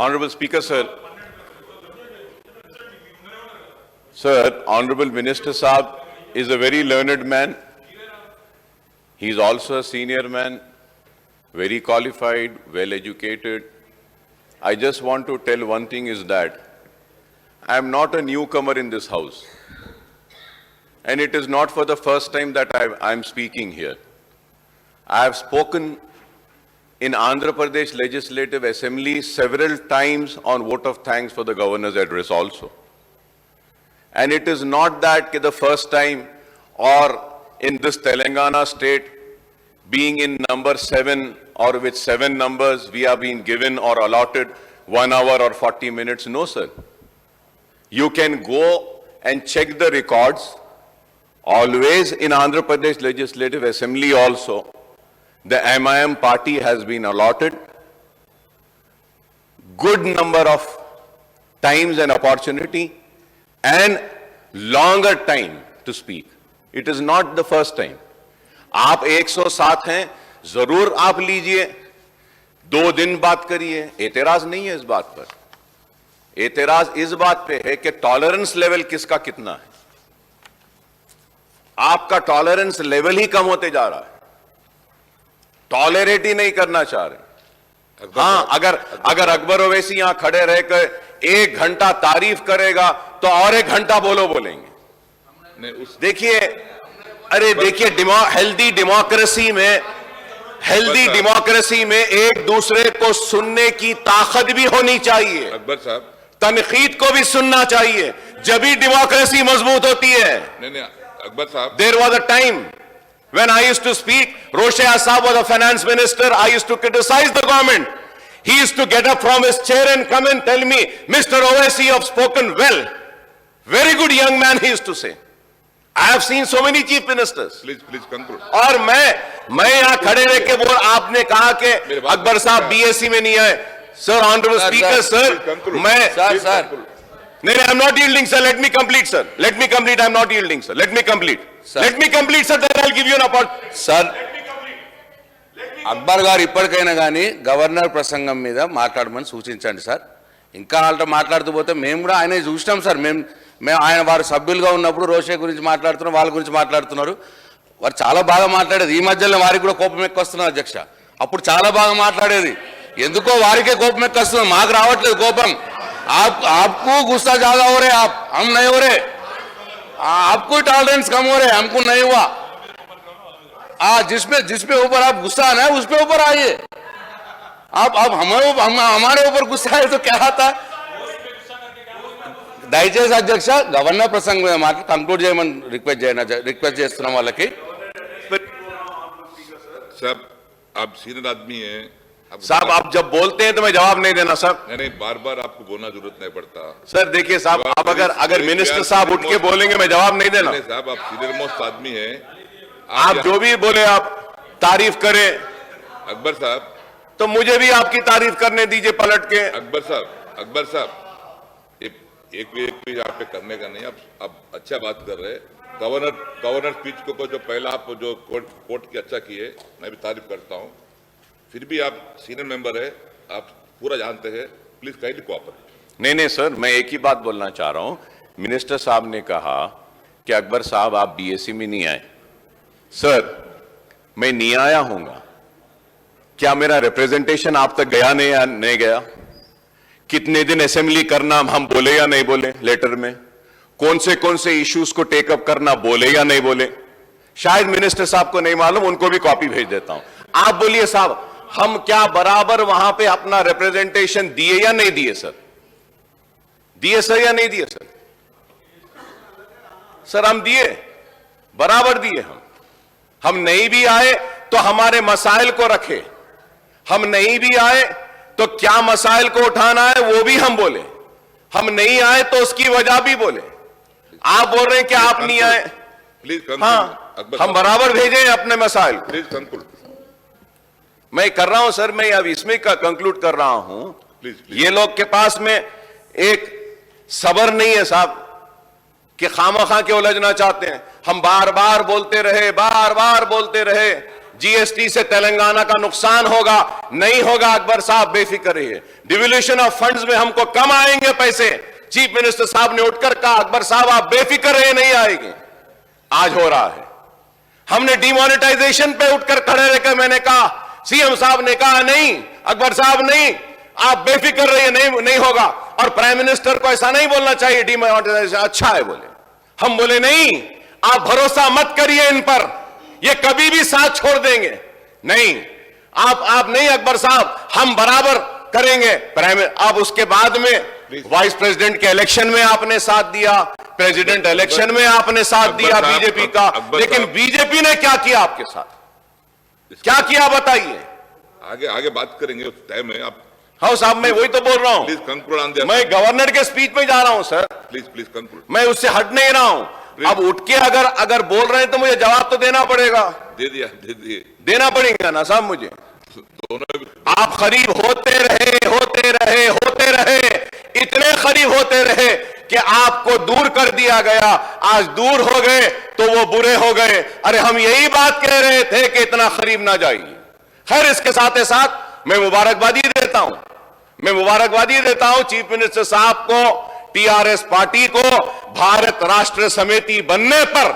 Honorable Speaker, sir. Sir, Honorable Minister Saab is a very learned man. He is also a senior man, very qualified, well educated. I just want to tell one thing is that I am not a newcomer in this house. And it is not for the first time that I am speaking here. I have spoken in Andhra Pradesh Legislative Assembly several times on vote of thanks for the governor's address also. And it is not that the first time or in this Telangana state being in number 7 or with 7 numbers we are being given or allotted 1 hour or 40 minutes. No, sir. You can go and check the records. Always in Andhra Pradesh Legislative Assembly also, the MIM party has been allotted good number of times and opportunity and longer time to speak. It is not the first time. आप 107 हैं, जरूर आप लीजिए, 2 दिन बात करिए, एतराज नहीं है इस बात पर. एतराज इस बात पे है कि टॉलरेंस लेवल किसका कितना है. आपका टॉलरेंस लेवल ही कम होते जा रहा है, टॉलरेट ही नहीं करना चाह रहे. हाँ, अगर अकबर ओवैसी यहां खड़े रहकर 1 घंटा तारीफ करेगा तो और 1 घंटा बोलेंगे. देखिए, अरे देखिए, हेल्दी डेमोक्रेसी में एक दूसरे को सुनने की ताकत भी होनी चाहिए. अकबर साहब, तनकीद को भी सुनना चाहिए, जब ही डेमोक्रेसी मजबूत होती है. नहीं, अकबर साहब, There was a time when I used to speak, Roshaya Saab was a finance minister, I used to criticize the government. He used to get up from his chair and come and tell me, Mr. Owaisi, you have spoken well. Very good young man, he used to say. I have seen so many chief ministers. please conclude. और मैं यहाँ खड़े रह के बोल, आपने कहा कि अकबर साहब बीएससी में नहीं आए. Sir, Honorable Speaker, sir, मैं नहीं, I'm not yielding, sir. Let me complete, sir. Let me complete. I'm not yielding, sir. Let me complete. Let me complete, sir. Then I'll give you an opportunity. Sir, Akbar గారు ఇప్పటికైనా కానీ governor ప్రసంగం మీద మాట్లాడమని సూచించండి sir. ఇంకా వాళ్ళతో మాట్లాడుతూ పోతే మేము కూడా ఆయన చూసినాం సార్. మేము ఆయన వారు సభ్యులుగా ఉన్నప్పుడు రోషే గురించి మాట్లాడుతున్నారు, వాళ్ళ గురించి మాట్లాడుతున్నారు. వారు చాలా బాగా మాట్లాడేది. ఈ మధ్యలో వారికి కూడా కోపం ఎక్కువస్తున్నారు అధ్యక్ష. అప్పుడు చాలా బాగా మాట్లాడేది, ఎందుకో వారికే కోపం ఎక్కువస్తుంది, మాకు రావట్లేదు కోపం. आपको गुस्सा ज्यादा हो रहे, आप हम नहीं हो रहे. आपको टॉलरेंस कम हो रहे, हमको नहीं हुआ. जिसपे ऊपर आप गुस्सा आना है उस पे ऊपर आइए. आप हमारे ऊपर गुस्सा है तो क्या आता. దయచేసి అధ్యక్ష గవర్నర్ ప్రసంగం మీద మాట కంక్లూడ్ చేయమని రిక్వెస్ట్ చేస్తున్నాం వాళ్ళకి. साहब, आप सीनियर आदमी हैं, साहब आप जब बोलते हैं तो मैं जवाब नहीं देना सर। नहीं नहीं, बार बार आपको बोलना जरूरत नहीं पड़ता। सर देखिए साहब, आप अगर मिनिस्टर साहब उठ के बोलेंगे मैं जवाब नहीं देना। नहीं साहब, आप सीनियर मोस्ट आदमी हैं। आप जो भी बोले आप तारीफ करें अकबर साहब, तो मुझे भी आपकी तारीफ करने दीजिए पलट के। अकबर साहब, एक भी आप पे करने का नहीं। आप अच्छा बात कर रहे हैं। गवर्नर स्पीच को जो पहला आप जो कोर्ट की अच्छा किए, मैं भी तारीफ करता हूं। फिर भी आप सीनियर मेंबर है, आप पूरा जानते हैं। Please kindly cooperate. नहीं सर, मैं एक ही बात बोलना चाह रहा हूं। मिनिस्टर साहब ने कहा कि अकबर साहब आप बीएससी में नहीं आए। सर मैं नहीं आया हूंगा, क्या मेरा रिप्रेजेंटेशन आप तक गया नहीं या नहीं गया? कितने दिन असेंबली करना हम बोले या नहीं बोले लेटर में? कौन से इश्यूज को टेकअप करना बोले या नहीं बोले? शायद मिनिस्टर साहब को नहीं मालूम, उनको भी कॉपी भेज देता हूं। आप बोलिए साहब, हम क्या बराबर वहां पे अपना रिप्रेजेंटेशन दिए या नहीं दिए सर? दिए सर या नहीं दिए सर? सर हम दिए, बराबर दिए। हम नहीं भी आए तो हमारे मसाइल को रखे। हम नहीं भी आए तो क्या मसाइल को उठाना है वो भी हम बोले। हम नहीं आए तो उसकी वजह भी बोले। आप बोल रहे हैं कि आप नहीं आए। प्लीज हाँ, हम बराबर भेजे अपने मसाइल। Please conclude. मैं कर रहा हूं सर, मैं अब इसमें का कंक्लूड कर रहा हूं। प्लीज। ये लोग के पास में एक सबर नहीं है साहब कि खामखा के उलझना चाहते हैं। हम बार बार बोलते रहे जीएसटी से तेलंगाना का नुकसान होगा, नहीं होगा। अकबर साहब बेफिक्र रहिए, डिवोल्यूशन ऑफ फंड्स में हमको कम आएंगे पैसे। चीफ मिनिस्टर साहब ने उठकर कहा अकबर साहब आप बेफिक्र रहिए, नहीं आएंगे। आज हो रहा है। हमने डिमोनेटाइजेशन पे उठकर खड़े रहकर मैंने कहा, सीएम साहब ने कहा नहीं अकबर साहब नहीं, आप बेफिक्र रहिए, नहीं होगा। और प्राइम मिनिस्टर को ऐसा नहीं बोलना चाहिए डिमोनेटाइजेशन अच्छा है बोले। हम बोले नहीं, आप भरोसा मत करिए इन पर, ये कभी भी साथ छोड़ देंगे। नहीं, आप नहीं अकबर साहब, हम बराबर करेंगे। अब उसके बाद में वाइस प्रेसिडेंट के इलेक्शन में आपने साथ दिया, प्रेसिडेंट इलेक्शन में आपने साथ दिया बीजेपी का। लेकिन बीजेपी ने क्या किया आपके साथ? क्या किया बताइए। आगे बात करेंगे, टाइम है। आप हाँ साहब, मैं वही तो बोल रहा हूं। Please conclude on this. मैं गवर्नर के स्पीच में जा रहा हूं सर। Please conclude. मैं उससे हट नहीं रहा हूं। अब उठ के अगर बोल रहे हैं तो मुझे जवाब तो देना पड़ेगा। दे दिए। देना पड़ेगा ना साहब मुझे। दोनों आप करीब होते रहे, इतने करीब होते रहे कि आपको दूर कर दिया गया। आज दूर हो गए तो वो बुरे हो गए। अरे हम यही बात कह रहे थे कि इतना करीब ना जाइए। खैर, इसके साथ मैं मुबारकबादी देता हूं चीफ मिनिस्टर साहब को, टीआरएस पार्टी को, भारत राष्ट्र समिति बनने पर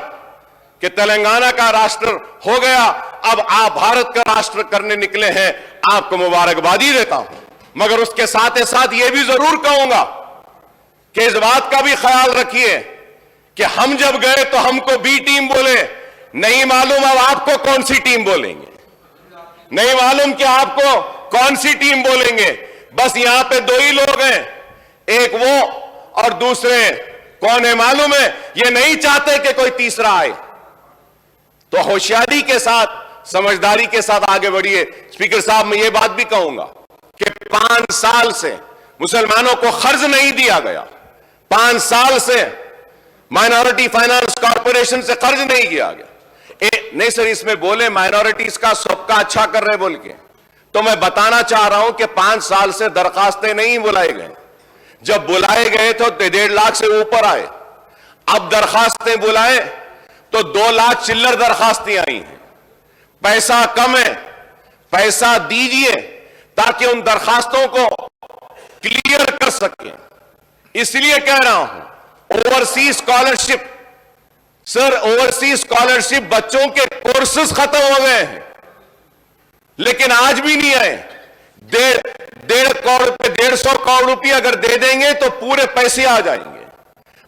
कि तेलंगाना का राष्ट्र हो गया। अब आप भारत का राष्ट्र करने निकले हैं, आपको मुबारकबादी देता हूं। मगर उसके साथ यह भी जरूर कहूंगा कि इस बात का भी ख्याल रखिए कि हम जब गए तो हमको बी टीम बोले, नहीं मालूम अब आपको कौन सी टीम बोलेंगे, नहीं मालूम कि आपको कौन सी टीम बोलेंगे। बस यहां पे दो ही लोग हैं, एक वो और दूसरे कौन है मालूम है? ये नहीं चाहते कि कोई तीसरा आए। तो होशियारी के साथ, समझदारी के साथ आगे बढ़िए। स्पीकर साहब, मैं ये बात भी कहूंगा कि 5 साल से मुसलमानों को कर्ज नहीं दिया गया। 5 साल से माइनॉरिटी फाइनेंस कॉर्पोरेशन से कर्ज नहीं किया गया। नहीं सर, इसमें बोले माइनॉरिटीज का सबका अच्छा कर रहे बोल के, तो मैं बताना चाह रहा हूं कि 5 साल से दरखास्तें नहीं बुलाए गए। जब बुलाए गए तो 1.5 लाख से ऊपर आए। अब दरखास्तें बुलाए तो 2 लाख चिल्लर दरखास्तें आई हैं। पैसा कम है, पैसा दीजिए ताकि उन दरखास्तों को क्लियर कर सकें। इसलिए कह रहा हूं overseas scholarship, sir overseas scholarship बच्चों के कोर्सेज खत्म हो गए हैं लेकिन आज भी नहीं आए। 150 करोड़ रुपए अगर दे देंगे तो पूरे पैसे आ जाएंगे।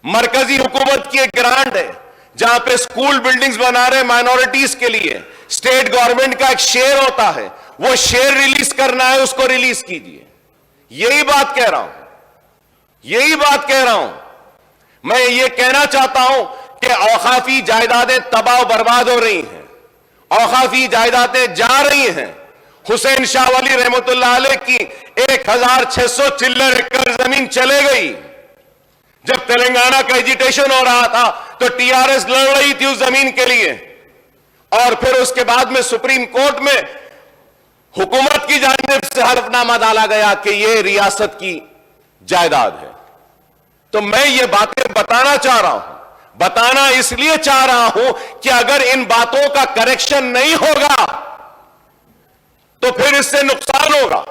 मरकजी हुकूमत की एक ग्रांट है जहां पे स्कूल बिल्डिंग्स बना रहे माइनॉरिटीज के लिए, स्टेट गवर्नमेंट का एक शेयर होता है, वो शेयर रिलीज करना है, उसको रिलीज कीजिए। यही बात कह रहा हूं। मैं ये कहना चाहता हूं कि औकाफी जायदादें तबाह बर्बाद हो रही हैं, औकाफी जायदादें जा रही हैं हुसैन शाह वली रहमतुल्लाह अलैह की 1600 चिल्लर एकड़ जमीन चले गई। जब तेलंगाना का एजिटेशन हो रहा था तो टीआरएस लड़ रही थी उस जमीन के लिए, और फिर उसके बाद में सुप्रीम कोर्ट में हुकूमत की जानिब से हलफनामा डाला गया कि यह रियासत की जायदाद है। तो मैं ये बातें बताना चाह रहा हूं, बताना इसलिए चाह रहा हूं कि अगर इन बातों का करेक्शन नहीं होगा तो फिर इससे नुकसान होगा।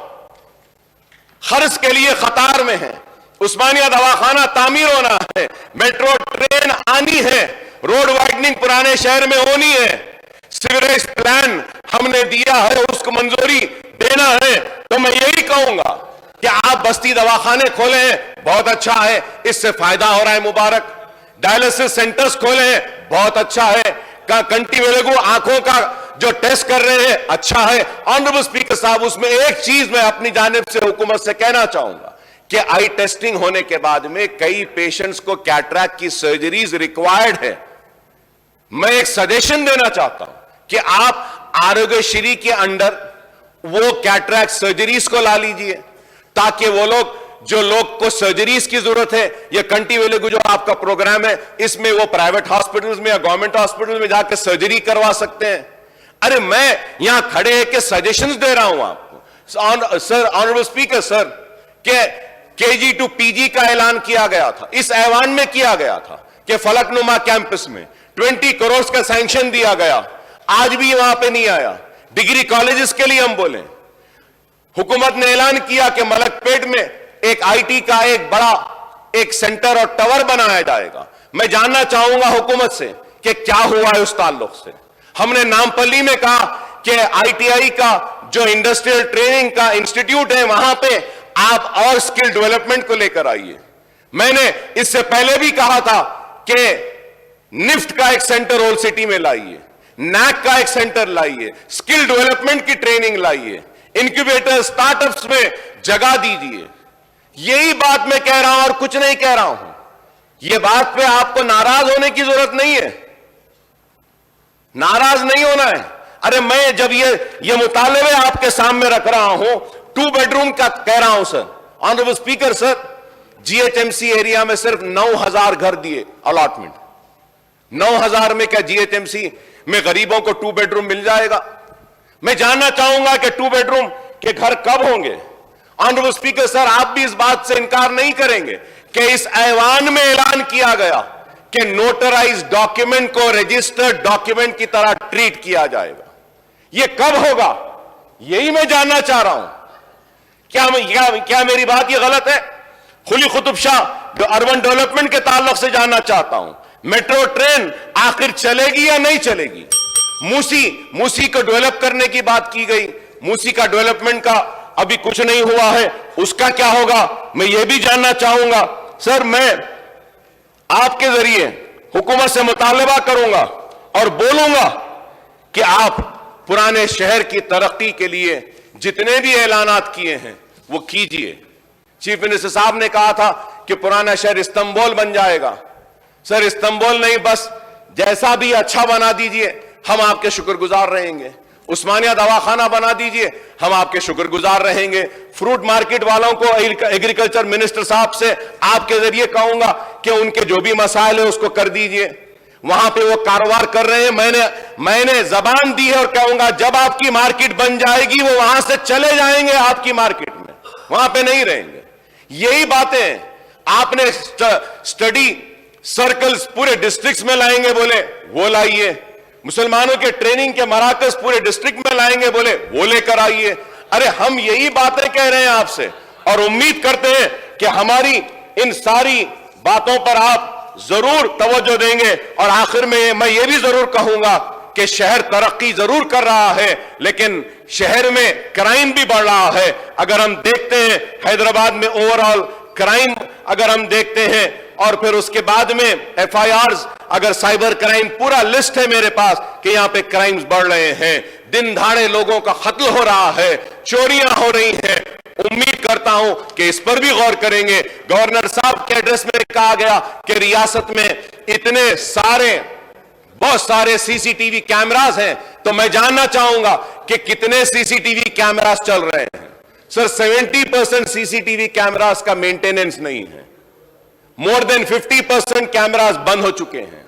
खर्च के लिए खतार में है, उस्मानिया दवाखाना तामीर होना है, मेट्रो ट्रेन आनी है, रोड वाइडनिंग पुराने शहर में होनी है, सीवरेज प्लान हमने दिया है उसको मंजूरी देना है। तो मैं यही कहूंगा कि आप बस्ती दवाखाने खोले हैं, बहुत अच्छा है, इससे फायदा हो रहा है, मुबारक। डायलिसिस सेंटर्स खोले हैं, बहुत अच्छा है। कंटी वेलुगु आंखों का जो टेस्ट कर रहे हैं, अच्छा है। ऑनरेबल स्पीकर साहब, उसमें एक चीज मैं अपनी जानिब से हुकूमत से कहना चाहूंगा कि आई टेस्टिंग होने के बाद में कई पेशेंट्स को कैटरैक्ट की सर्जरीज रिक्वायर्ड है। मैं एक सजेशन देना चाहता हूं कि आप आरोग्यश्री के अंडर वो कैटरैक्ट सर्जरीज को ला लीजिए, ताकि वो लोग जो लोग को सर्जरीज की जरूरत है, ये कंटी वेलुगु जो आपका प्रोग्राम है, इसमें वो प्राइवेट हॉस्पिटल्स में या गवर्नमेंट हॉस्पिटल में जाकर सर्जरी करवा सकते हैं। अरे मैं यहां खड़े के सजेशंस दे रहा हूं आपको। सर, ऑनरेबल स्पीकर सर, के केजी टू पीजी का ऐलान किया गया था, इस ऐवान में किया गया था कि फलकनुमा कैंपस में 20 करोड़ का सैंक्शन दिया गया, आज भी वहां पे नहीं आया। डिग्री कॉलेजेस के लिए हम बोले, हुकूमत ने ऐलान किया कि मलकपेट में एक आईटी का एक बड़ा एक सेंटर और टावर बनाया जाएगा। मैं जानना चाहूंगा हुकूमत से कि क्या हुआ है उस ताल्लुक से। हमने नामपल्ली में कहा कि आईटीआई का जो इंडस्ट्रियल ट्रेनिंग का इंस्टीट्यूट है, वहां पे आप और स्किल डेवलपमेंट को लेकर आइए। मैंने इससे पहले भी कहा था कि निफ्ट का एक सेंटर ओल्ड सिटी में लाइए, नैक का एक सेंटर लाइए, स्किल डेवलपमेंट की ट्रेनिंग लाइए, इंक्यूबेटर स्टार्टअप्स में जगह दीजिए। यही बात मैं कह रहा हूं और कुछ नहीं कह रहा हूं। यह बात पे आपको नाराज होने की जरूरत नहीं है, नाराज नहीं होना है। अरे मैं जब ये मुतालबे आपके सामने रख रहा हूं, 2 बेडरूम का कह रहा हूं sir, honourable speaker sir, GHMC area में सिर्फ 9000 घर दिए अलॉटमेंट। 9000 में क्या जीएचएमसी में गरीबों को 2 बेडरूम मिल जाएगा? मैं जानना चाहूंगा कि 2 बेडरूम के घर कब होंगे? ऑनरेबल स्पीकर सर, आप भी इस बात से इनकार नहीं करेंगे कि इस ऐवान में ऐलान किया गया कि नोटराइज डॉक्यूमेंट को रजिस्टर्ड डॉक्यूमेंट की तरह ट्रीट किया जाएगा। यह कब होगा? यही मैं जानना चाह रहा हूं। क्या मेरी बात यह गलत है? खुली कुतुब शाह जो अर्बन डेवलपमेंट के ताल्लुक से जानना चाहता हूं, मेट्रो ट्रेन आखिर चलेगी या नहीं चलेगी? मूसी को डेवलप करने की बात की गई, मूसी का डेवलपमेंट का अभी कुछ नहीं हुआ है, उसका क्या होगा? मैं ये भी जानना चाहूंगा। सर, मैं आपके जरिए हुकूमत से मुतालबा करूंगा और बोलूंगा कि आप पुराने शहर की तरक्की के लिए जितने भी ऐलानात किए हैं वो कीजिए। चीफ मिनिस्टर साहब ने कहा था कि पुराना शहर इस्तांबुल बन जाएगा। सर, इस्तांबुल नहीं, बस जैसा भी अच्छा बना दीजिए, हम आपके शुक्रगुजार रहेंगे। उस्मानिया दवाखाना बना दीजिए, हम आपके शुक्रगुजार रहेंगे। फ्रूट मार्केट वालों को, एग्रीकल्चर मिनिस्टर साहब से आपके जरिए कहूंगा कि उनके जो भी मसाइल है उसको कर दीजिए। वहां पे वो कारोबार कर रहे हैं, मैंने जबान दी है और कहूंगा जब आपकी मार्केट बन जाएगी वो वहां से चले जाएंगे आपकी मार्केट में, वहां पे नहीं रहेंगे। यही बातें आपने स्टडी सर्कल्स पूरे डिस्ट्रिक्ट्स में लाएंगे, बोले वो लाइए। मुसलमानों के ट्रेनिंग के मराकज पूरे डिस्ट्रिक्ट में लाएंगे, बोले वो लेकर आइए। अरे हम यही बातें कह रहे हैं आपसे और उम्मीद करते हैं कि हमारी इन सारी बातों पर आप जरूर तवज्जो देंगे। और आखिर में मैं ये भी जरूर कहूंगा कि शहर तरक्की जरूर कर रहा है, लेकिन शहर में क्राइम भी बढ़ रहा है। अगर हम देखते हैं हैदराबाद में ओवरऑल क्राइम अगर हम देखते हैं, और फिर उसके बाद में एफआईआर्स, अगर साइबर क्राइम, पूरा लिस्ट है मेरे पास कि यहां पे क्राइम्स बढ़ रहे हैं, दिन दहाड़े लोगों का कत्ल हो रहा है, चोरियां हो रही हैं। उम्मीद करता हूं कि इस पर भी गौर करेंगे। गवर्नर साहब के एड्रेस में कहा गया कि रियासत में इतने सारे बहुत सारे सीसीटीवी कैमरास हैं, तो मैं जानना चाहूंगा कि कितने सीसीटीवी कैमरास चल रहे हैं। सर 70% सीसीटीवी कैमरास का मेंटेनेंस नहीं है, मोर देन 50% कैमरास बंद हो चुके हैं।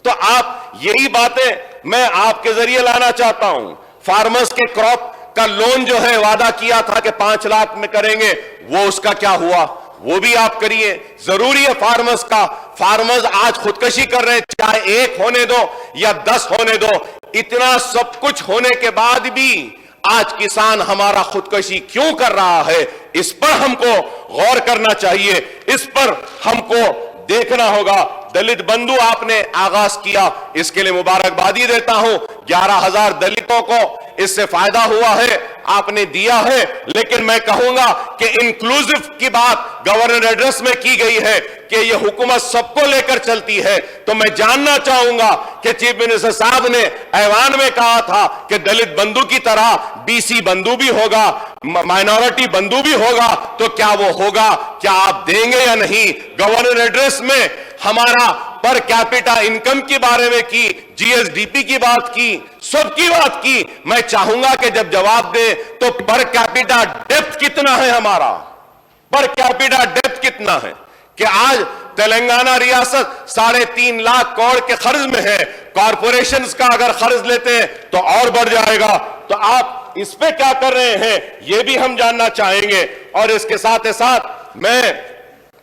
तो आप यही बातें मैं आपके जरिए लाना चाहता हूं। फार्मर्स के क्रॉप का लोन जो है वादा किया था कि 5 लाख में करेंगे, वो उसका क्या हुआ, वो भी आप करिए। जरूरी है फार्मर्स का। फार्मर्स आज खुदकशी कर रहे हैं, चाहे 1 होने दो या 10 होने दो। इतना सब कुछ होने के बाद भी आज किसान हमारा खुदकशी क्यों कर रहा है, इस पर हमको गौर करना चाहिए, इस पर हमको देखना होगा। दलित बंधु आपने आगाज किया, इसके लिए मुबारकबादी देता हूं। 11,000 दलितों को इससे फायदा हुआ है, आपने दिया है। लेकिन मैं कहूंगा कि इंक्लूसिव की बात गवर्नर एड्रेस में की गई है कि यह हुकूमत सबको लेकर चलती है। तो मैं जानना चाहूंगा कि चीफ मिनिस्टर साहब ने ऐवान में कहा था कि दलित बंधु की तरह बीसी बंधु भी होगा, माइनॉरिटी बंधु भी होगा, तो क्या वो होगा, क्या आप देंगे या नहीं? गवर्नर एड्रेस में हमारा पर कैपिटा इनकम के बारे में की, जीएसडीपी की बात की, सबकी बात की। मैं चाहूंगा कि जब जवाब दे तो पर कैपिटा डेप्थ कितना है हमारा, पर कैपिटा डेप्थ कितना है कि आज तेलंगाना रियासत 3.5 लाख करोड़ के कर्ज में है। कॉरपोरेशंस का अगर कर्ज लेते हैं तो और बढ़ जाएगा। तो आप इस पे क्या कर रहे हैं, यह भी हम जानना चाहेंगे। और इसके साथ ही साथ मैं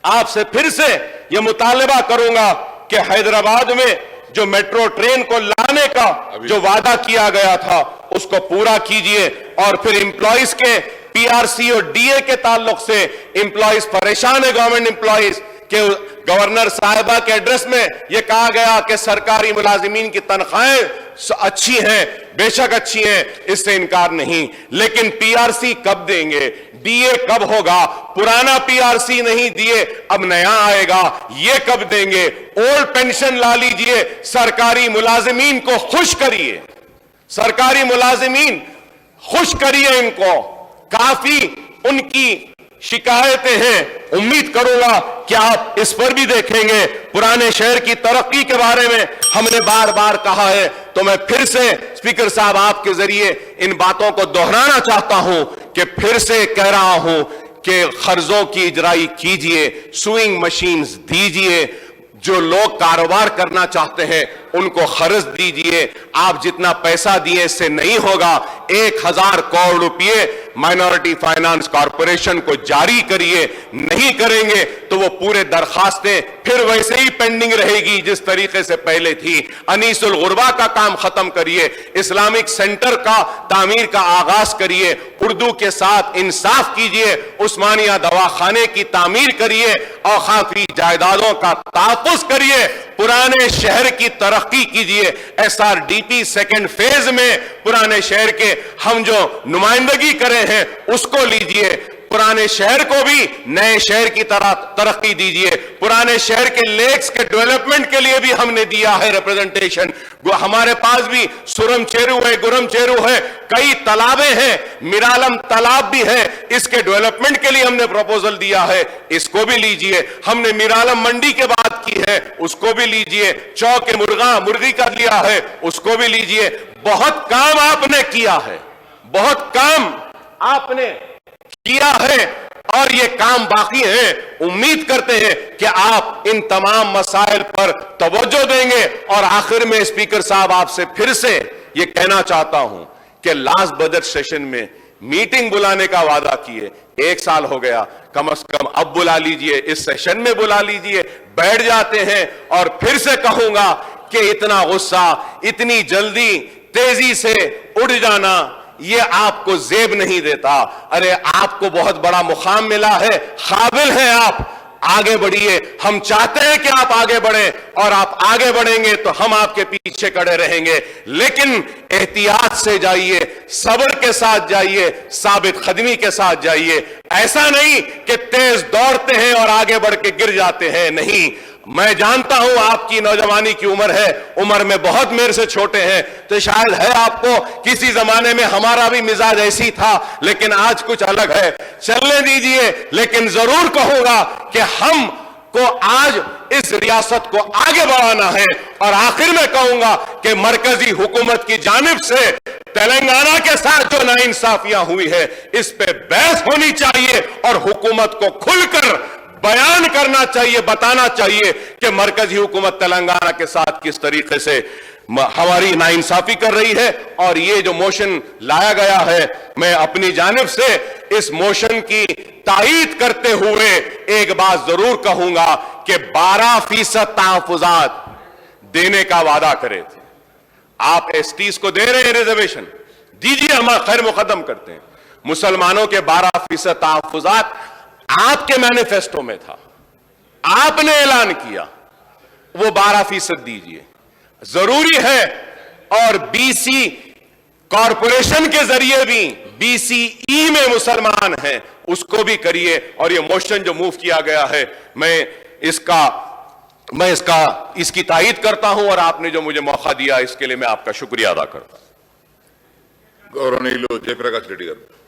आपसे फिर से यह मुतालबा करूंगा कि हैदराबाद में जो मेट्रो ट्रेन को लाने का जो वादा किया गया था उसको पूरा कीजिए। और फिर एम्प्लॉइज के पीआरसी और डीए के ताल्लुक से एम्प्लॉइज परेशान है, गवर्नमेंट एम्प्लॉइज के। गवर्नर साहिबा के एड्रेस में यह कहा गया कि सरकारी मुलाजिमीन की तनख्वाहें अच्छी हैं, बेशक अच्छी हैं, इससे इनकार नहीं, लेकिन पीआरसी कब देंगे, डीए कब होगा? पुराना पीआरसी नहीं दिए, अब नया आएगा, ये कब देंगे? ओल्ड पेंशन ला लीजिए, सरकारी मुलाजिमीन को खुश करिए, सरकारी मुलाजिमीन खुश करिए इनको। काफी उनकी शिकायतें हैं, उम्मीद करूंगा कि आप इस पर भी देखेंगे। पुराने शहर की तरक्की के बारे में हमने बार बार कहा है, तो मैं फिर से स्पीकर साहब आपके जरिए इन बातों को दोहराना चाहता हूं कि फिर से कह रहा हूं कि कर्जों की इजराई कीजिए, स्विंग मशीन्स दीजिए, जो लोग कारोबार करना चाहते हैं उनको कर्ज दीजिए। आप जितना पैसा दिए इससे नहीं होगा। 1,000 करोड़ रुपए माइनॉरिटी फाइनेंस कॉरपोरेशन को जारी करिए, नहीं करेंगे तो वो पूरे दरखास्तें फिर वैसे ही पेंडिंग रहेगी जिस तरीके से पहले थी। अनीसुल गुरबा का काम खत्म करिए, इस्लामिक सेंटर का तामीर का आगाज करिए, उर्दू के साथ इंसाफ कीजिए, उस्मानिया दवाखाने की तामीर करिए, औकाफी जायदादों का तहफ्फुज करिए, पुराने शहर की तरक्की कीजिए। एसआरडीपी सेकेंड फेज में पुराने शहर के हम जो नुमाइंदगी करे हैं उसको लीजिए, पुराने शहर को भी नए शहर की तरह तरक्की दीजिए। पुराने शहर के लेक्स के डेवलपमेंट के लिए भी हमने दिया है रिप्रेजेंटेशन। हमारे पास भी सुरम चेरू है, गुरम चेरू है, कई तालाबें हैं, मिरालम तालाब भी है, इसके डेवलपमेंट के लिए हमने प्रपोजल दिया है, इसको भी लीजिए। हमने मिरालम मंडी के बात की है, उसको भी लीजिए। चौक मुर्गी का लिया है, उसको भी लीजिए। बहुत काम आपने किया है, बहुत काम आपने किया है और ये काम बाकी है। उम्मीद करते हैं कि आप इन तमाम मसाइल पर तवज्जो देंगे। और आखिर में स्पीकर साहब आपसे फिर से ये कहना चाहता हूं कि लास्ट बजट सेशन में मीटिंग बुलाने का वादा किए, 1 साल हो गया, कम से कम अब बुला लीजिए, इस सेशन में बुला लीजिए। बैठ जाते हैं और फिर से कहूंगा कि इतना गुस्सा, इतनी जल्दी तेजी से उड़ जाना ये आपको जेब नहीं देता। अरे आपको बहुत बड़ा मुकाम मिला है, काबिल हैं आप, आगे बढ़िए। हम चाहते हैं कि आप आगे बढ़ें और आप आगे बढ़ेंगे तो हम आपके पीछे खड़े रहेंगे। लेकिन एहतियात से जाइए, सब्र के साथ जाइए, साबित कदमी के साथ जाइए। ऐसा नहीं कि तेज दौड़ते हैं और आगे बढ़ के गिर जाते हैं, नहीं। मैं जानता हूं आपकी नौजवानी की उम्र है, उम्र में बहुत मेरे से छोटे हैं, तो शायद है आपको किसी जमाने में हमारा भी मिजाज ऐसी था, लेकिन आज कुछ अलग है। चलने दीजिए, लेकिन जरूर कहूंगा कि हम को आज इस रियासत को आगे बढ़ाना है। और आखिर में कहूंगा कि मरकजी हुकूमत की जानिब से तेलंगाना के साथ जो नाइंसाफियां हुई है इस पे बहस होनी चाहिए और हुकूमत को खुलकर बयान करना चाहिए, बताना चाहिए कि मरकजी हुकूमत तेलंगाना के साथ किस तरीके से हमारी नाइंसाफी कर रही है। और ये जो मोशन लाया गया है, मैं अपनी जानिब से इस मोशन की तायीद करते हुए एक बात जरूर कहूंगा कि 12% तहफुजात देने का वादा करे थे। आप एसटीज को दे रहे हैं रिजर्वेशन, दीजिए, हम खैर मुकदम करते हैं। मुसलमानों के 12% तहफुजात आपके मैनिफेस्टो में था, आपने ऐलान किया, वो 12% दीजिए, जरूरी है। और बीसी कॉरपोरेशन के जरिए भी बीसीई में मुसलमान हैं, उसको भी करिए। और ये मोशन जो मूव किया गया है, मैं इसकी तायीद करता हूं और आपने जो मुझे मौका दिया इसके लिए मैं आपका शुक्रिया अदा करता हूं। गौरवनीय जयप्रकाश रेड्डी गाరు।